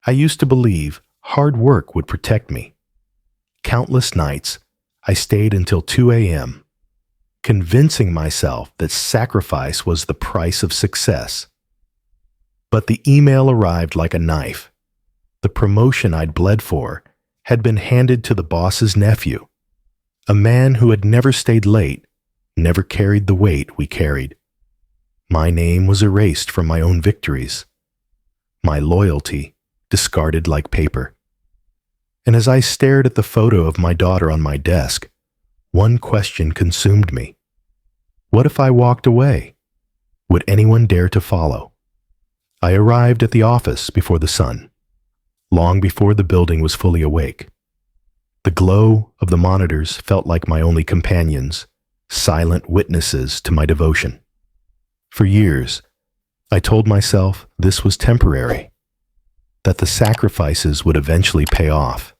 I used to believe hard work would protect me. Countless nights, I stayed until 2 a.m., convincing myself that sacrifice was the price of success. But the email arrived like a knife. The promotion I'd bled for had been handed to the boss's nephew, a man who had never stayed late, never carried the weight we carried. My name was erased from my own victories, my loyalty discarded like paper. And as I stared at the photo of my daughter on my desk, one question consumed me. What if I walked away? Would anyone dare to follow? I arrived at the office before the sun, long before the building was fully awake. The glow of the monitors felt like my only companions, silent witnesses to my devotion. For years, I told myself this was temporary, that the sacrifices would eventually pay off,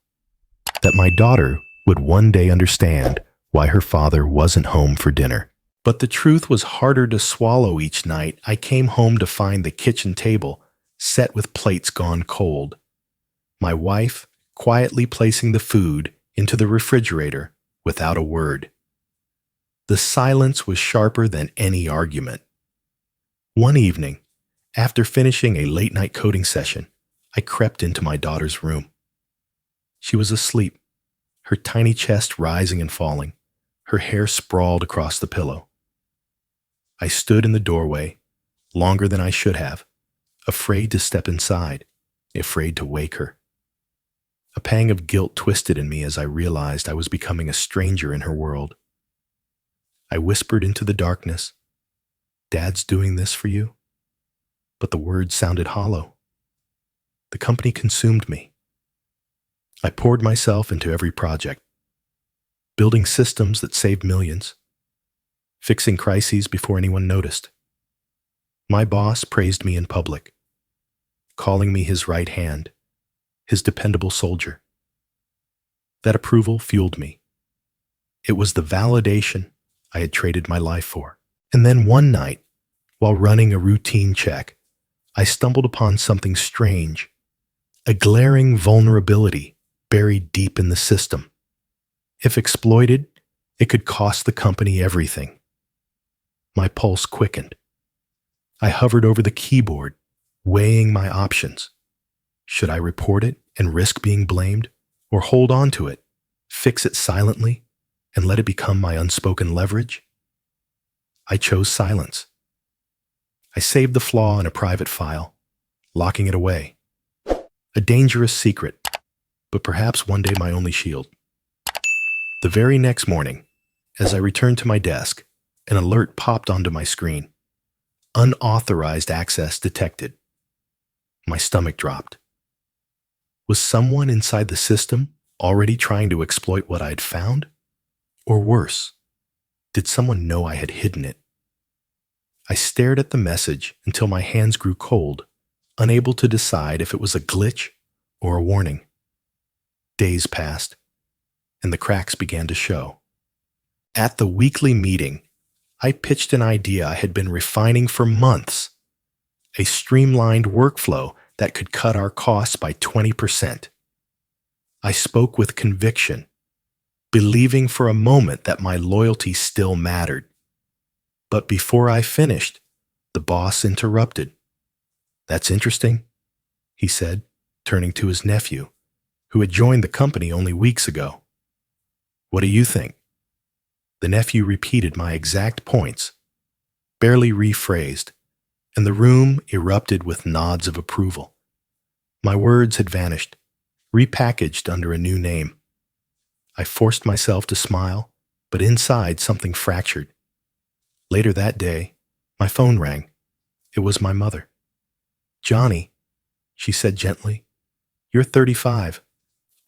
that my daughter would one day understand why her father wasn't home for dinner. But the truth was harder to swallow each night. I came home to find the kitchen table set with plates gone cold, my wife quietly placing the food into the refrigerator without a word. The silence was sharper than any argument. One evening, after finishing a late-night coding session, I crept into my daughter's room. She was asleep, her tiny chest rising and falling, her hair sprawled across the pillow. I stood in the doorway, longer than I should have, afraid to step inside, afraid to wake her. A pang of guilt twisted in me as I realized I was becoming a stranger in her world. I whispered into the darkness, "Dad's doing this for you?" But the words sounded hollow. The company consumed me. I poured myself into every project, building systems that saved millions, fixing crises before anyone noticed. My boss praised me in public, calling me his right hand, his dependable soldier. That approval fueled me. It was the validation I had traded my life for. And then one night, while running a routine check, I stumbled upon something strange, a glaring vulnerability buried deep in the system. If exploited, it could cost the company everything. My pulse quickened. I hovered over the keyboard, weighing my options. Should I report it and risk being blamed, or hold on to it, fix it silently, and let it become my unspoken leverage? I chose silence. I saved the flaw in a private file, locking it away. A dangerous secret, but perhaps one day my only shield. The very next morning, as I returned to my desk, an alert popped onto my screen. Unauthorized access detected. My stomach dropped. Was someone inside the system already trying to exploit what I'd found? Or worse, did someone know I had hidden it? I stared at the message until my hands grew cold, unable to decide if it was a glitch or a warning. Days passed, and the cracks began to show. At the weekly meeting, I pitched an idea I had been refining for months, a streamlined workflow that could cut our costs by 20%. I spoke with conviction, believing for a moment that my loyalty still mattered. But before I finished, the boss interrupted. "That's interesting," he said, turning to his nephew, who had joined the company only weeks ago. "What do you think?" The nephew repeated my exact points, barely rephrased, and the room erupted with nods of approval. My words had vanished, repackaged under a new name. I forced myself to smile, but inside something fractured. Later that day, my phone rang. It was my mother. "Johnny," she said gently, "you're 35.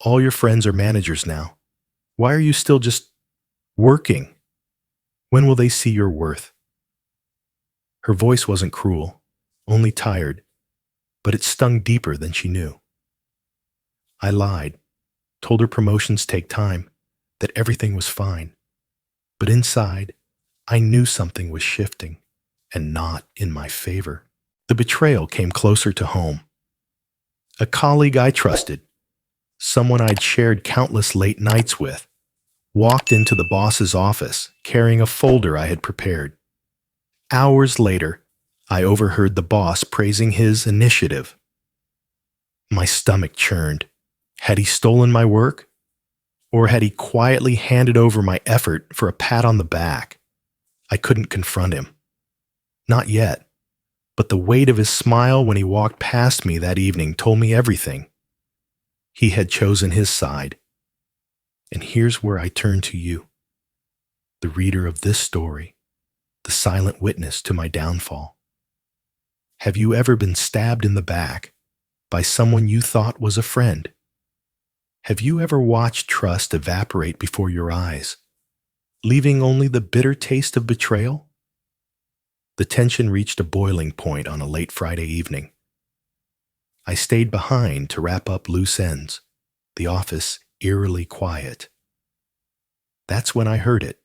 All your friends are managers now. Why are you still just working? When will they see your worth?" Her voice wasn't cruel, only tired, but it stung deeper than she knew. I lied, told her promotions take time, that everything was fine. But inside, I knew something was shifting, and not in my favor. The betrayal came closer to home. A colleague I trusted, someone I'd shared countless late nights with, walked into the boss's office carrying a folder I had prepared. Hours later, I overheard the boss praising his initiative. My stomach churned. Had he stolen my work? Or had he quietly handed over my effort for a pat on the back? I couldn't confront him. Not yet. But the weight of his smile when he walked past me that evening told me everything. He had chosen his side. And here's where I turn to you, the reader of this story, the silent witness to my downfall. Have you ever been stabbed in the back by someone you thought was a friend? Have you ever watched trust evaporate before your eyes, leaving only the bitter taste of betrayal? The tension reached a boiling point on a late Friday evening. I stayed behind to wrap up loose ends, the office eerily quiet. That's when I heard it.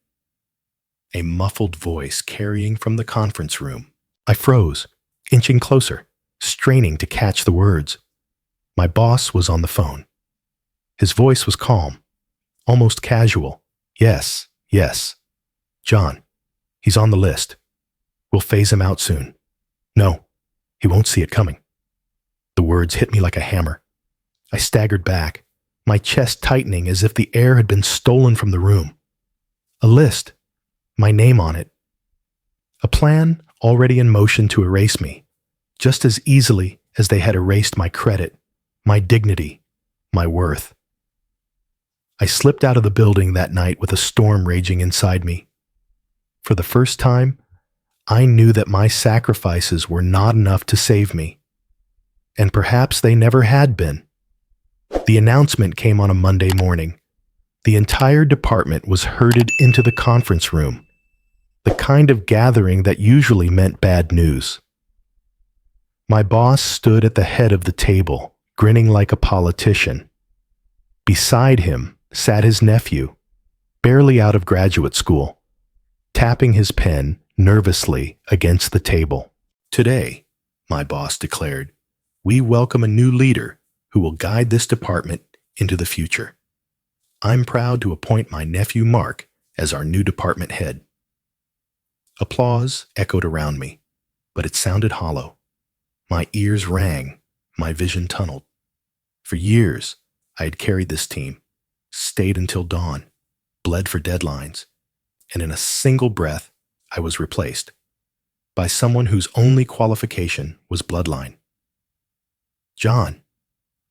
A muffled voice carrying from the conference room. I froze, inching closer, straining to catch the words. My boss was on the phone. His voice was calm, almost casual. Yes. John, he's on the list. We'll phase him out soon. No, he won't see it coming. The words hit me like a hammer. I staggered back, my chest tightening as if the air had been stolen from the room. A list, my name on it. A plan already in motion to erase me, just as easily as they had erased my credit, my dignity, my worth. I slipped out of the building that night with a storm raging inside me. For the first time, I knew that my sacrifices were not enough to save me. And perhaps they never had been. The announcement came on a Monday morning. The entire department was herded into the conference room, the kind of gathering that usually meant bad news. My boss stood at the head of the table, grinning like a politician. Beside him sat his nephew, barely out of graduate school, tapping his pen nervously against the table. Today, my boss declared, we welcome a new leader who will guide this department into the future. I'm proud to appoint my nephew Mark as our new department head. Applause echoed around me, but it sounded hollow. My ears rang, my vision tunneled. For years, I had carried this team, stayed until dawn, bled for deadlines, and in a single breath, I was replaced by someone whose only qualification was bloodline. John,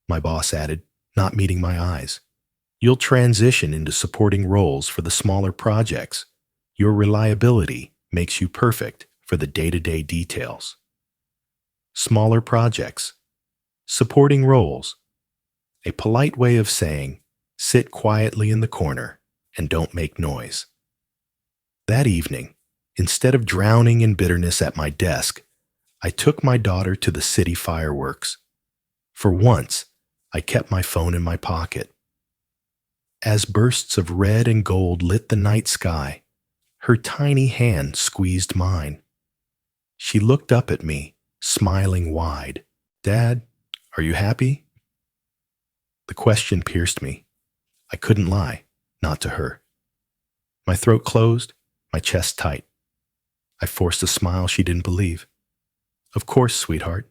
my boss added, not meeting my eyes, you'll transition into supporting roles for the smaller projects. Your reliability makes you perfect for the day-to-day details. Smaller projects, supporting roles, a polite way of saying, sit quietly in the corner and don't make noise. That evening, instead of drowning in bitterness at my desk, I took my daughter to the city fireworks. For once, I kept my phone in my pocket. As bursts of red and gold lit the night sky, her tiny hand squeezed mine. She looked up at me, smiling wide. Dad, are you happy? The question pierced me. I couldn't lie, not to her. My throat closed, my chest tight. I forced a smile she didn't believe. Of course, sweetheart.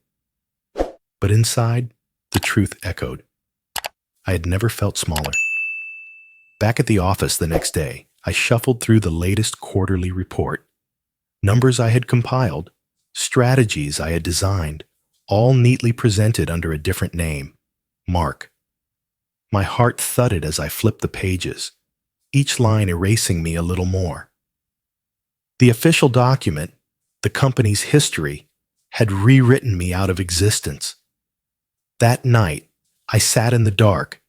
But inside, the truth echoed. I had never felt smaller. Back at the office the next day, I shuffled through the latest quarterly report. Numbers I had compiled, strategies I had designed, all neatly presented under a different name, Mark. My heart thudded as I flipped the pages, each line erasing me a little more. The official document, the company's history, had rewritten me out of existence. That night, I sat in the dark,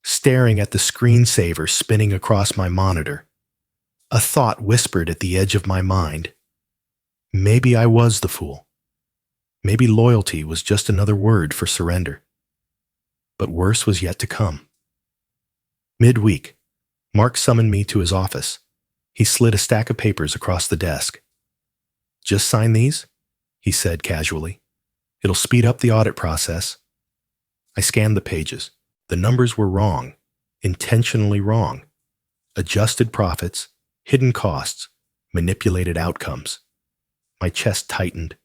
staring at the screensaver spinning across my monitor. A thought whispered at the edge of my mind. Maybe I was the fool. Maybe loyalty was just another word for surrender. But worse was yet to come. Midweek, Mark summoned me to his office. He slid a stack of papers across the desk. Just sign these, he said casually. It'll speed up the audit process. I scanned the pages. The numbers were wrong, intentionally wrong. Adjusted profits, hidden costs, manipulated outcomes. My chest tightened.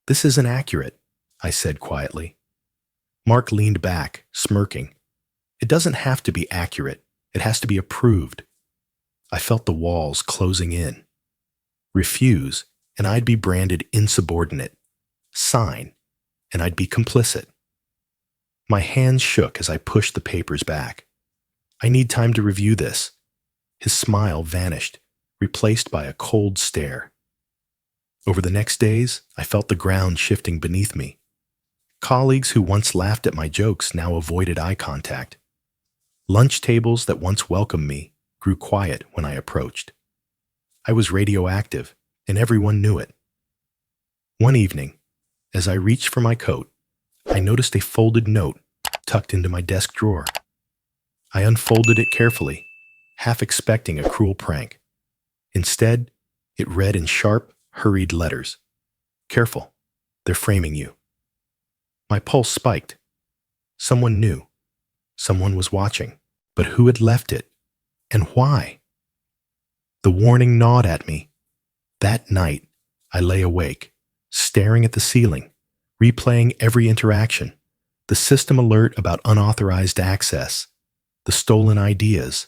"This isn't accurate," I said quietly. Mark leaned back, smirking. "It doesn't have to be accurate. It has to be approved." I felt the walls closing in. Refuse, and I'd be branded insubordinate. Sign, and I'd be complicit. My hands shook as I pushed the papers back. "I need time to review this." His smile vanished, replaced by a cold stare. Over the next days, I felt the ground shifting beneath me. Colleagues who once laughed at my jokes now avoided eye contact. Lunch tables that once welcomed me grew quiet when I approached. I was radioactive, and everyone knew it. One evening, as I reached for my coat, I noticed a folded note tucked into my desk drawer. I unfolded it carefully, half expecting a cruel prank. Instead, it read in sharp, hurried letters, "Careful, they're framing you." My pulse spiked. Someone knew. Someone was watching. But who had left it? And why? The warning gnawed at me. That night, I lay awake, staring at the ceiling, replaying every interaction, the system alert about unauthorized access, the stolen ideas,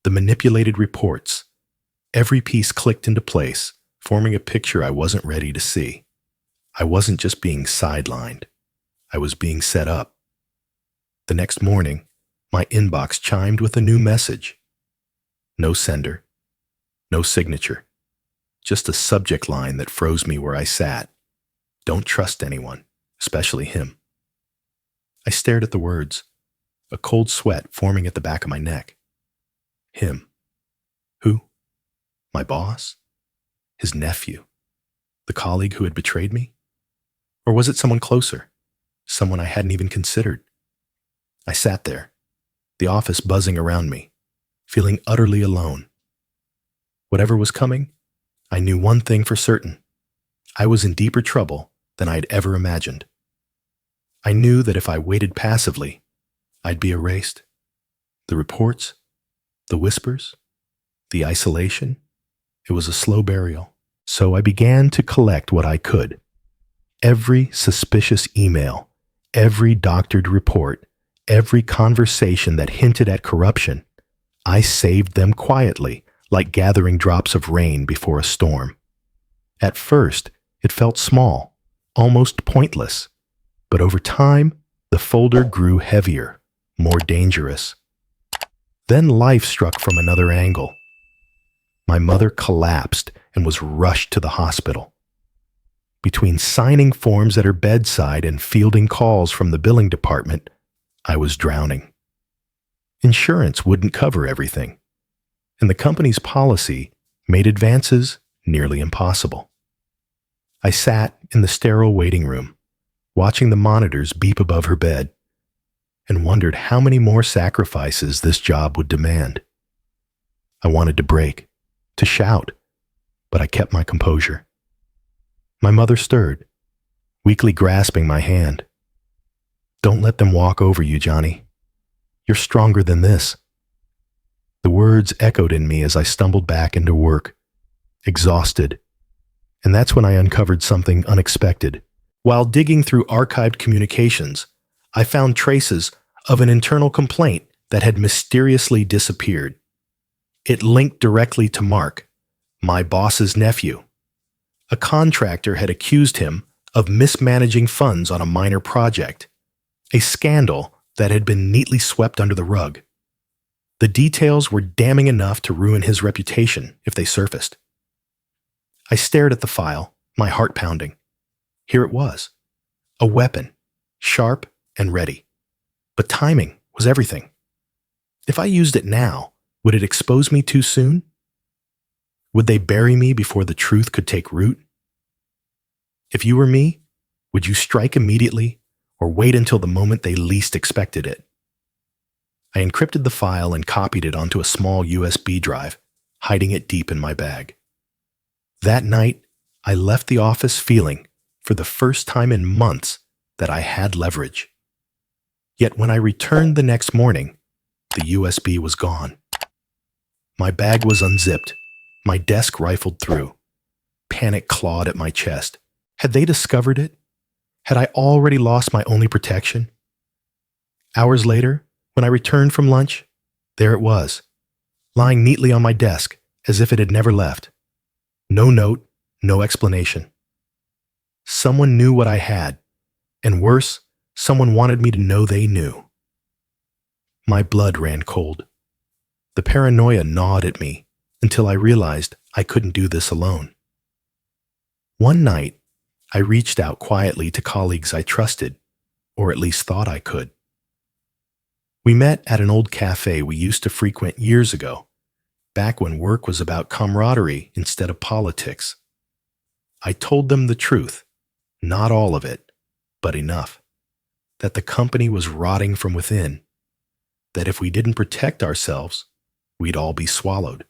the manipulated reports. Every piece clicked into place, forming a picture I wasn't ready to see. I wasn't just being sidelined. I was being set up. The next morning, my inbox chimed with a new message. No sender, no signature, just a subject line that froze me where I sat. "Don't trust anyone, especially him." I stared at the words, a cold sweat forming at the back of my neck. Him. Who? My boss? His nephew? The colleague who had betrayed me? Or was it someone closer? Someone I hadn't even considered? I sat there, the office buzzing around me, feeling utterly alone. Whatever was coming, I knew one thing for certain. I was in deeper trouble than I'd ever imagined. I knew that if I waited passively, I'd be erased. The reports, the whispers, the isolation, it was a slow burial. So I began to collect what I could. Every suspicious email, every doctored report, every conversation that hinted at corruption, I saved them quietly, like gathering drops of rain before a storm. At first, it felt small, almost pointless, but over time, the folder grew heavier, more dangerous. Then life struck from another angle. My mother collapsed and was rushed to the hospital. Between signing forms at her bedside and fielding calls from the billing department, I was drowning. Insurance wouldn't cover everything, and the company's policy made advances nearly impossible. I sat in the sterile waiting room, watching the monitors beep above her bed, and wondered how many more sacrifices this job would demand. I wanted to break, to shout, but I kept my composure. My mother stirred, weakly grasping my hand. "Don't let them walk over you, Johnny. You're stronger than this." The words echoed in me as I stumbled back into work, exhausted. And that's when I uncovered something unexpected. While digging through archived communications, I found traces of an internal complaint that had mysteriously disappeared. It linked directly to Mark, my boss's nephew. A contractor had accused him of mismanaging funds on a minor project, a scandal that had been neatly swept under the rug. The details were damning enough to ruin his reputation if they surfaced. I stared at the file, my heart pounding. Here it was, a weapon, sharp and ready. But timing was everything. If I used it now, would it expose me too soon? Would they bury me before the truth could take root? If you were me, would you strike immediately or wait until the moment they least expected it? I encrypted the file and copied it onto a small USB drive, hiding it deep in my bag. That night, I left the office feeling, for the first time in months, that I had leverage. Yet when I returned the next morning, the USB was gone. My bag was unzipped, my desk rifled through. Panic clawed at my chest. Had they discovered it? Had I already lost my only protection? Hours later, when I returned from lunch, there it was, lying neatly on my desk as if it had never left. No note, no explanation. Someone knew what I had, and worse, someone wanted me to know they knew. My blood ran cold. The paranoia gnawed at me until I realized I couldn't do this alone. One night, I reached out quietly to colleagues I trusted, or at least thought I could. We met at an old cafe we used to frequent years ago, back when work was about camaraderie instead of politics. I told them the truth, not all of it, but enough, that the company was rotting from within, that if we didn't protect ourselves, we'd all be swallowed.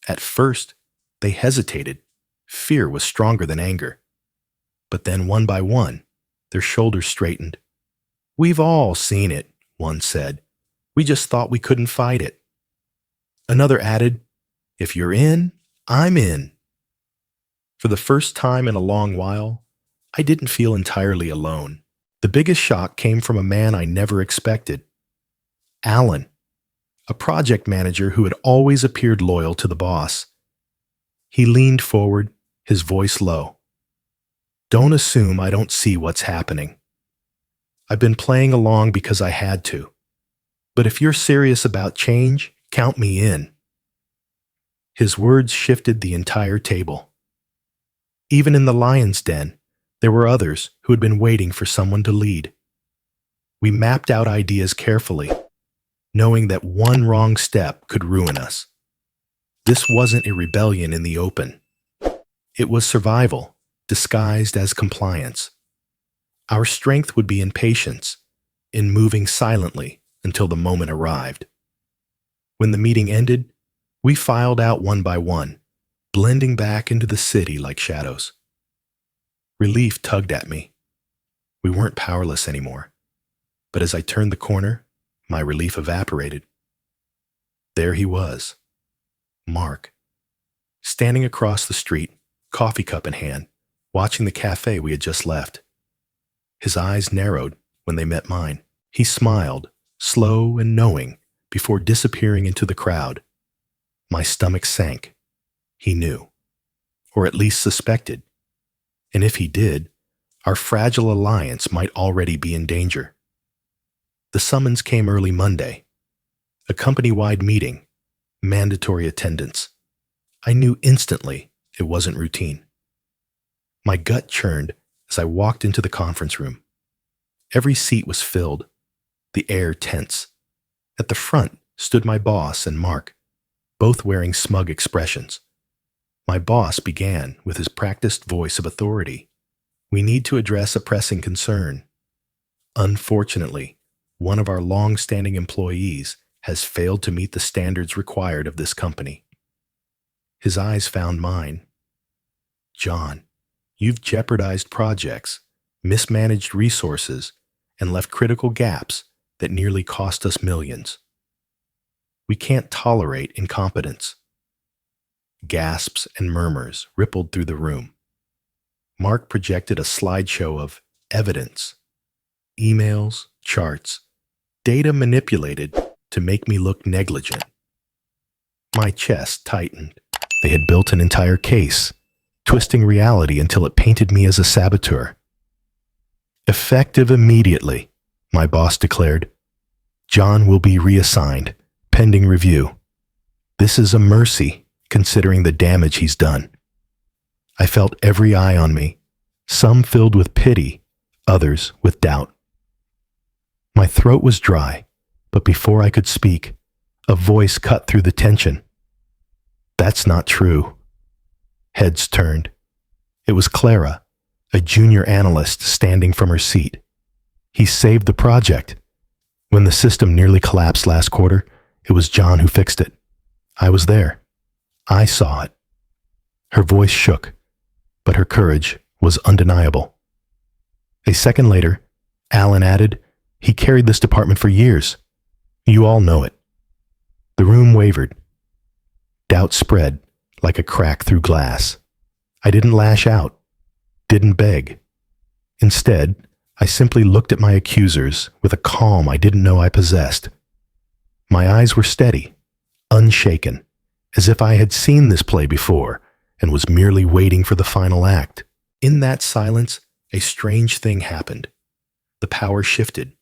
At first, they hesitated. Fear was stronger than anger. But then one by one, their shoulders straightened. "We've all seen it," one said. "We just thought we couldn't fight it." Another added, "If you're in, I'm in." For the first time in a long while, I didn't feel entirely alone. The biggest shock came from a man I never expected. Alan, a project manager who had always appeared loyal to the boss. He leaned forward, his voice low. "Don't assume I don't see what's happening. I've been playing along because I had to. But if you're serious about change, count me in." His words shifted the entire table. Even in the lion's den, there were others who had been waiting for someone to lead. We mapped out ideas carefully, knowing that one wrong step could ruin us. This wasn't a rebellion in the open. It was survival, disguised as compliance. Our strength would be in patience, in moving silently until the moment arrived. When the meeting ended, we filed out one by one, blending back into the city like shadows. Relief tugged at me. We weren't powerless anymore. But as I turned the corner, my relief evaporated. There he was, Mark, standing across the street, coffee cup in hand, watching the cafe we had just left. His eyes narrowed when they met mine. He smiled, slow and knowing, before disappearing into the crowd. My stomach sank. He knew, or at least suspected. And if he did, our fragile alliance might already be in danger. The summons came early Monday. A company-wide meeting, mandatory attendance. I knew instantly it wasn't routine. My gut churned as I walked into the conference room. Every seat was filled, the air tense. At the front stood my boss and Mark, both wearing smug expressions. My boss began with his practiced voice of authority. "We need to address a pressing concern. Unfortunately, one of our long-standing employees has failed to meet the standards required of this company." His eyes found mine. "John, you've jeopardized projects, mismanaged resources, and left critical gaps that nearly cost us millions. We can't tolerate incompetence." Gasps and murmurs rippled through the room. Mark projected a slideshow of evidence, emails, charts, data manipulated to make me look negligent. My chest tightened. They had built an entire case, twisting reality until it painted me as a saboteur. "Effective immediately," my boss declared. "John will be reassigned, pending review. This is a mercy, considering the damage he's done." I felt every eye on me, some filled with pity, others with doubt. My throat was dry, but before I could speak, a voice cut through the tension. "That's not true." Heads turned. It was Clara, a junior analyst standing from her seat. "He saved the project. When the system nearly collapsed last quarter, it was John who fixed it. I was there. I saw it." Her voice shook, but her courage was undeniable. A second later, Alan added, He carried this department for years. You all know it. The room wavered. Doubt spread like a crack through glass. I didn't lash out, didn't beg. Instead, I simply looked at my accusers with a calm I didn't know I possessed. My eyes were steady, unshaken, as if I had seen this play before and was merely waiting for the final act. In that silence, a strange thing happened. The power shifted.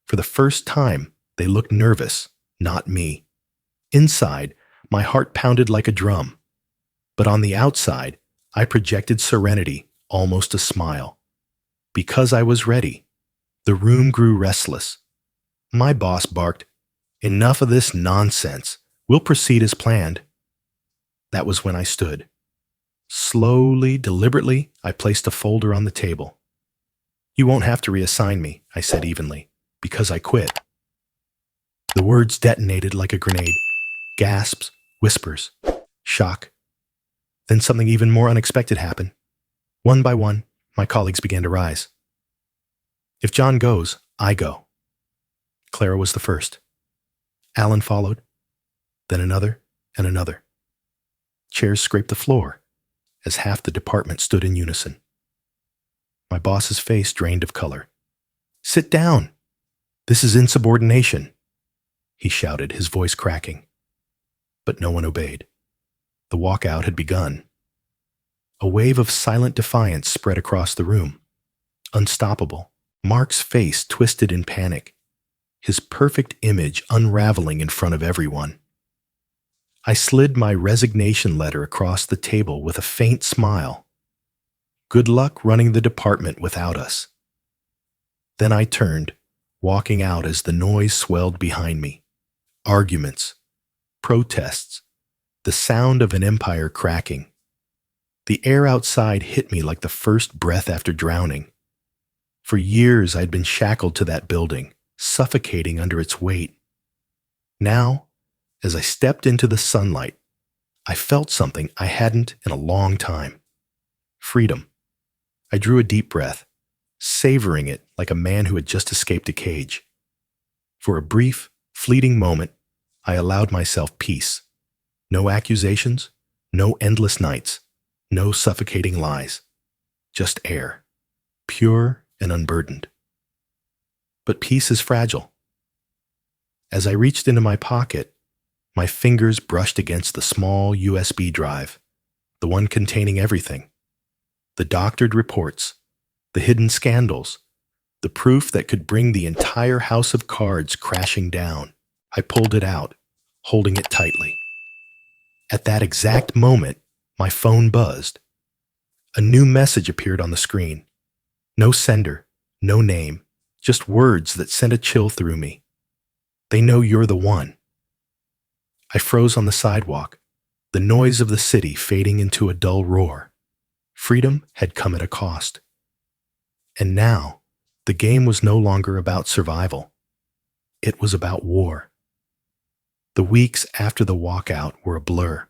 For the first time, they looked nervous, not me. Inside, my heart pounded like a drum. But on the outside, I projected serenity, almost a smile. Because I was ready, the room grew restless. My boss barked, "Enough of this nonsense. We'll proceed as planned." That was when I stood. Slowly, deliberately, I placed a folder on the table. "You won't have to reassign me," I said evenly, "because I quit." The words detonated like a grenade. Gasps, whispers, shock. Then something even more unexpected happened. One by one, my colleagues began to rise. "If John goes, I go." Clara was the first. Alan followed, then another and another. Chairs scraped the floor as half the department stood in unison. My boss's face drained of color. "Sit down. This is insubordination," he shouted, his voice cracking. But no one obeyed. The walkout had begun. A wave of silent defiance spread across the room. Unstoppable, Mark's face twisted in panic, his perfect image unraveling in front of everyone. I slid my resignation letter across the table with a faint smile. Good luck running the department without us. Then I turned, walking out as the noise swelled behind me. Arguments, protests, the sound of an empire cracking. The air outside hit me like the first breath after drowning. For years I'd been shackled to that building, suffocating under its weight. Now, as I stepped into the sunlight, I felt something I hadn't in a long time. Freedom. I drew a deep breath, savoring it like a man who had just escaped a cage. For a brief, fleeting moment, I allowed myself peace. No accusations, no endless nights, no suffocating lies. Just air, pure and unburdened. But peace is fragile. As I reached into my pocket, my fingers brushed against the small USB drive, the one containing everything. The doctored reports, the hidden scandals, the proof that could bring the entire house of cards crashing down. I pulled it out, holding it tightly. At that exact moment, my phone buzzed. A new message appeared on the screen. No sender, no name, just words that sent a chill through me. "They know you're the one." I froze on the sidewalk, the noise of the city fading into a dull roar. Freedom had come at a cost. And now, the game was no longer about survival. It was about war. The weeks after the walkout were a blur.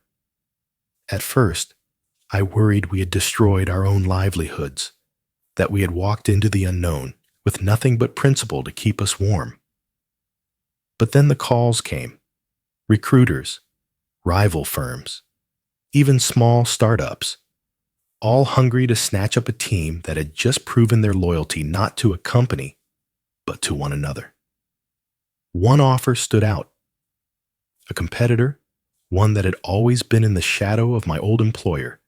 At first, I worried we had destroyed our own livelihoods, that we had walked into the unknown with nothing but principle to keep us warm. But then the calls came. Recruiters, rival firms, even small startups, all hungry to snatch up a team that had just proven their loyalty not to a company, but to one another. One offer stood out. A competitor, one that had always been in the shadow of my old employer,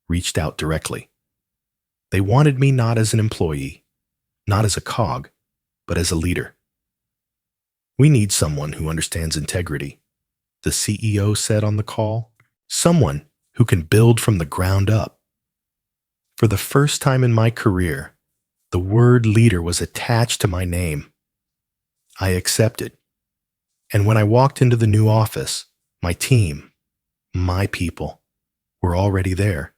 reached out directly. They wanted me not as an employee, not as a cog, but as a leader. "We need someone who understands integrity," the CEO said on the call. "Someone who can build from the ground up." For the first time in my career, the word leader was attached to my name. I accepted. And when I walked into the new office, my team, my people, were already there,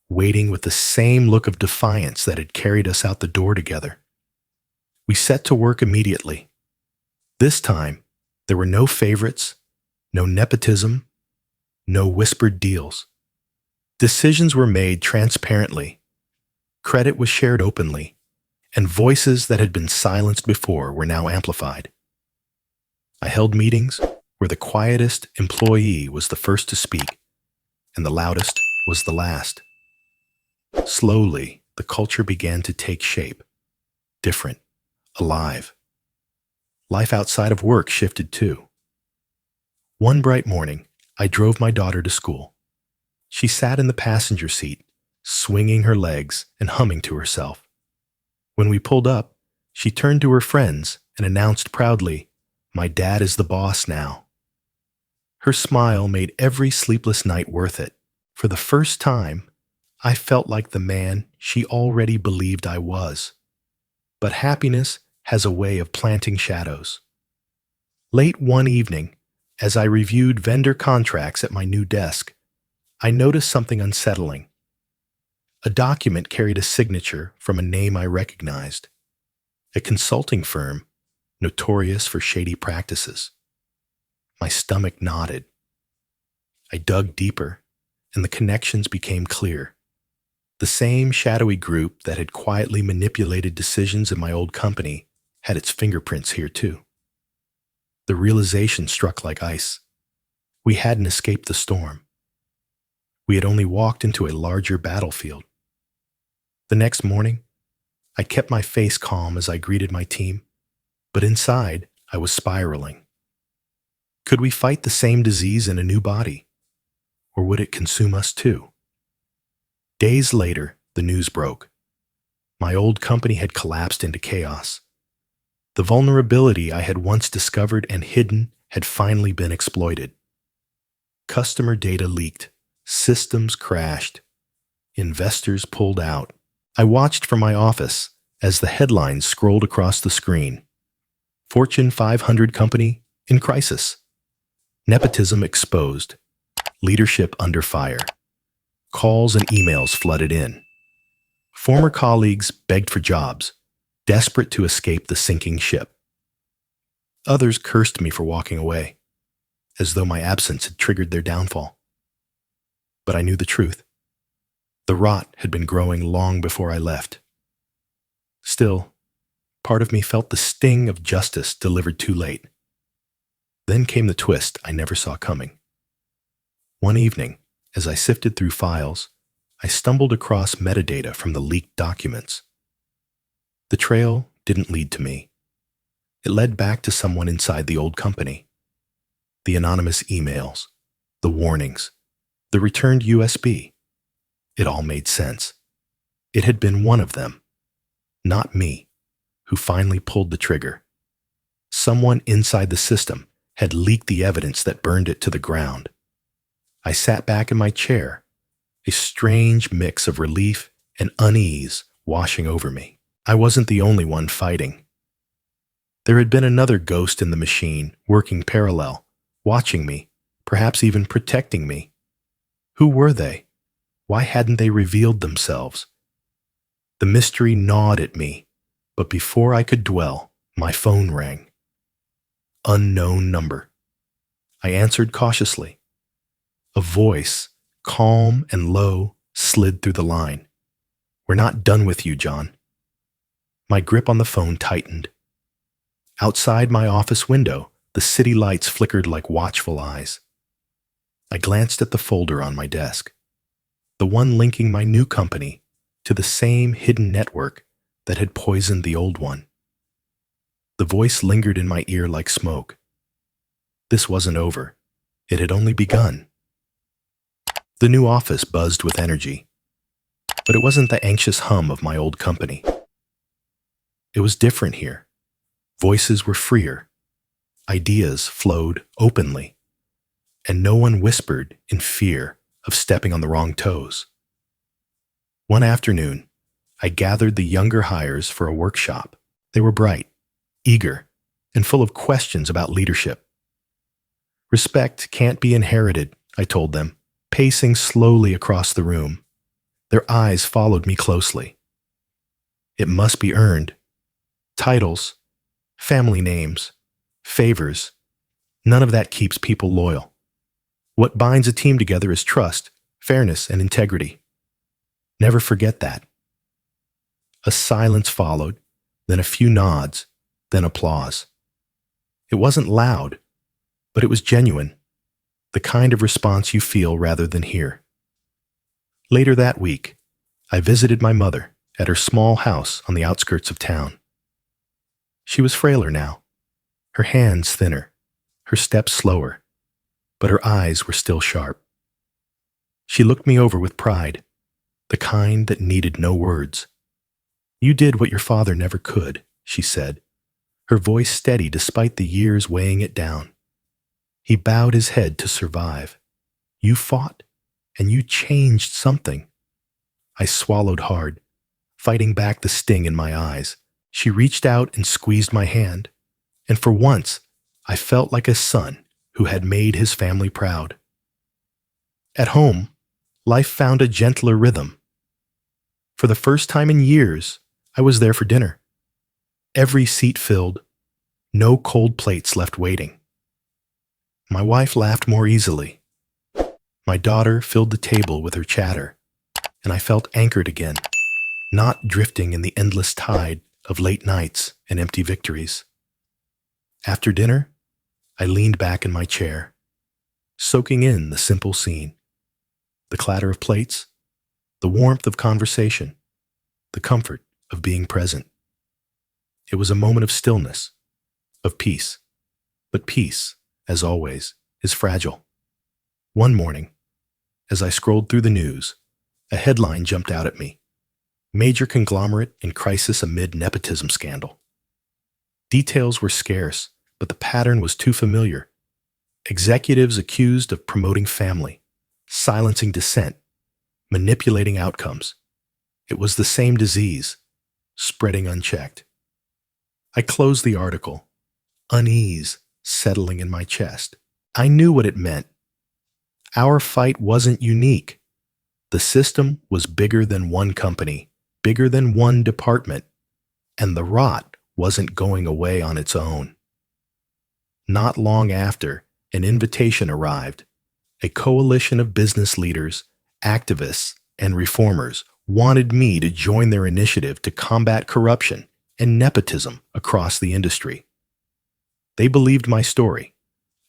waiting with the same look of defiance that had carried us out the door together. We set to work immediately. This time, there were no favorites, no nepotism, no whispered deals. Decisions were made transparently. Credit was shared openly, and voices that had been silenced before were now amplified. I held meetings where the quietest employee was the first to speak, and the loudest was the last. Slowly, the culture began to take shape, different, alive. Life outside of work shifted too. One bright morning, I drove my daughter to school. She sat in the passenger seat, swinging her legs and humming to herself. When we pulled up, she turned to her friends and announced proudly, "My dad is the boss now." Her smile made every sleepless night worth it. For the first time, I felt like the man she already believed I was. But happiness has a way of planting shadows. Late one evening, as I reviewed vendor contracts at my new desk, I noticed something unsettling. A document carried a signature from a name I recognized, a consulting firm notorious for shady practices. My stomach knotted. I dug deeper, and the connections became clear. The same shadowy group that had quietly manipulated decisions in my old company had its fingerprints here too. The realization struck like ice. We hadn't escaped the storm. We had only walked into a larger battlefield. The next morning, I kept my face calm as I greeted my team, but inside, I was spiraling. Could we fight the same disease in a new body? Or would it consume us too? Days later, the news broke. My old company had collapsed into chaos. The vulnerability I had once discovered and hidden had finally been exploited. Customer data leaked, systems crashed, investors pulled out. I watched from my office as the headlines scrolled across the screen. Fortune 500 company in crisis. Nepotism exposed. Leadership under fire. Calls and emails flooded in. Former colleagues begged for jobs, desperate to escape the sinking ship. Others cursed me for walking away, as though my absence had triggered their downfall. But I knew the truth. The rot had been growing long before I left. Still, part of me felt the sting of justice delivered too late. Then came the twist I never saw coming. One evening, as I sifted through files, I stumbled across metadata from the leaked documents. The trail didn't lead to me. It led back to someone inside the old company. The anonymous emails, the warnings, the returned USB. It all made sense. It had been one of them, not me, who finally pulled the trigger. Someone inside the system had leaked the evidence that burned it to the ground. I sat back in my chair, a strange mix of relief and unease washing over me. I wasn't the only one fighting. There had been another ghost in the machine, working parallel, watching me, perhaps even protecting me. Who were they? Why hadn't they revealed themselves? The mystery gnawed at me, but before I could dwell, my phone rang. Unknown number. I answered cautiously. A voice, calm and low, slid through the line. "We're not done with you, John." My grip on the phone tightened. Outside my office window, the city lights flickered like watchful eyes. I glanced at the folder on my desk, the one linking my new company to the same hidden network that had poisoned the old one. The voice lingered in my ear like smoke. This wasn't over. It had only begun. The new office buzzed with energy, but it wasn't the anxious hum of my old company. It was different here. Voices were freer. Ideas flowed openly, and no one whispered in fear of stepping on the wrong toes. One afternoon, I gathered the younger hires for a workshop. They were bright, eager, and full of questions about leadership. Respect can't be inherited, I told them, pacing slowly across the room. Their eyes followed me closely. It must be earned. Titles, family names, favors, none of that keeps people loyal. What binds a team together is trust, fairness, and integrity. Never forget that. A silence followed, then a few nods, then applause. It wasn't loud, but it was genuine, the kind of response you feel rather than hear. Later that week, I visited my mother at her small house on the outskirts of town. She was frailer now, her hands thinner, her steps slower, but her eyes were still sharp. She looked me over with pride, the kind that needed no words. "You did what your father never could," she said, her voice steady despite the years weighing it down. "He bowed his head to survive. You fought, and you changed something." I swallowed hard, fighting back the sting in my eyes. She reached out and squeezed my hand, and for once, I felt like a son who had made his family proud. At home, life found a gentler rhythm. For the first time in years, I was there for dinner. Every seat filled, no cold plates left waiting. My wife laughed more easily. My daughter filled the table with her chatter, and I felt anchored again, not drifting in the endless tide of late nights and empty victories. After dinner, I leaned back in my chair, soaking in the simple scene. The clatter of plates, the warmth of conversation, the comfort of being present. It was a moment of stillness, of peace. But peace, as always, is fragile. One morning, as I scrolled through the news, a headline jumped out at me. "Major conglomerate in crisis amid nepotism scandal." Details were scarce, but the pattern was too familiar. Executives accused of promoting family, silencing dissent, manipulating outcomes. It was the same disease, spreading unchecked. I closed the article, unease settling in my chest. I knew what it meant. Our fight wasn't unique. The system was bigger than one company, bigger than one department, and the rot wasn't going away on its own. Not long after, an invitation arrived. A coalition of business leaders, activists, and reformers wanted me to join their initiative to combat corruption and nepotism across the industry. They believed my story,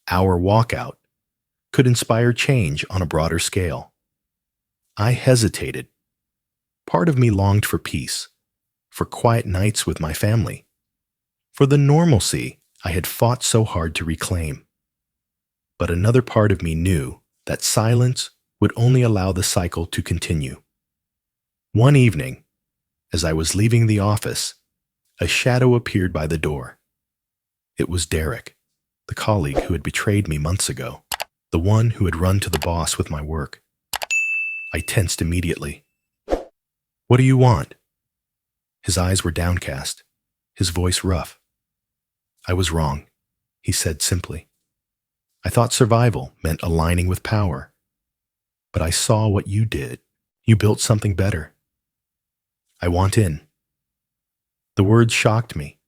our walkout, could inspire change on a broader scale. I hesitated. Part of me longed for peace, for quiet nights with my family, for the normalcy I had fought so hard to reclaim. But another part of me knew that silence would only allow the cycle to continue. One evening, as I was leaving the office, a shadow appeared by the door. It was Derek, the colleague who had betrayed me months ago, the one who had run to the boss with my work. I tensed immediately. "What do you want?" His eyes were downcast, his voice rough. "I was wrong," he said simply. "I thought survival meant aligning with power. But I saw what you did. You built something better. I want in." The words shocked me.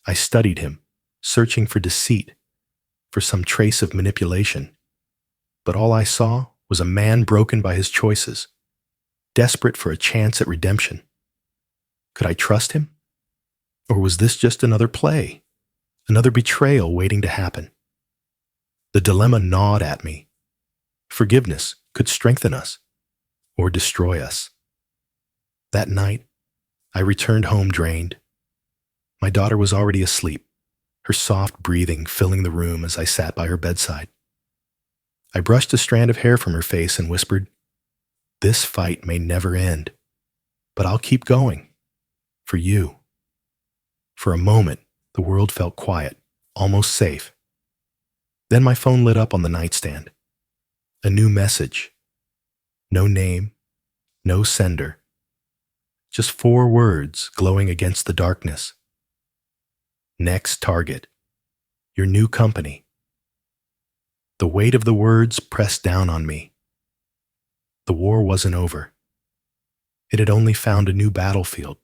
I studied him, searching for deceit, for some trace of manipulation. But all I saw was a man broken by his choices, desperate for a chance at redemption. Could I trust him? Or was this just another play, another betrayal waiting to happen? The dilemma gnawed at me. Forgiveness could strengthen us or destroy us. That night, I returned home drained. My daughter was already asleep, her soft breathing filling the room as I sat by her bedside. I brushed a strand of hair from her face and whispered, "This fight may never end, but I'll keep going. For you." For a moment, the world felt quiet, almost safe. Then my phone lit up on the nightstand. A new message. No name, no sender. Just 4 words glowing against the darkness. "Next target. Your new company." The weight of the words pressed down on me. The war wasn't over. It had only found a new battlefield.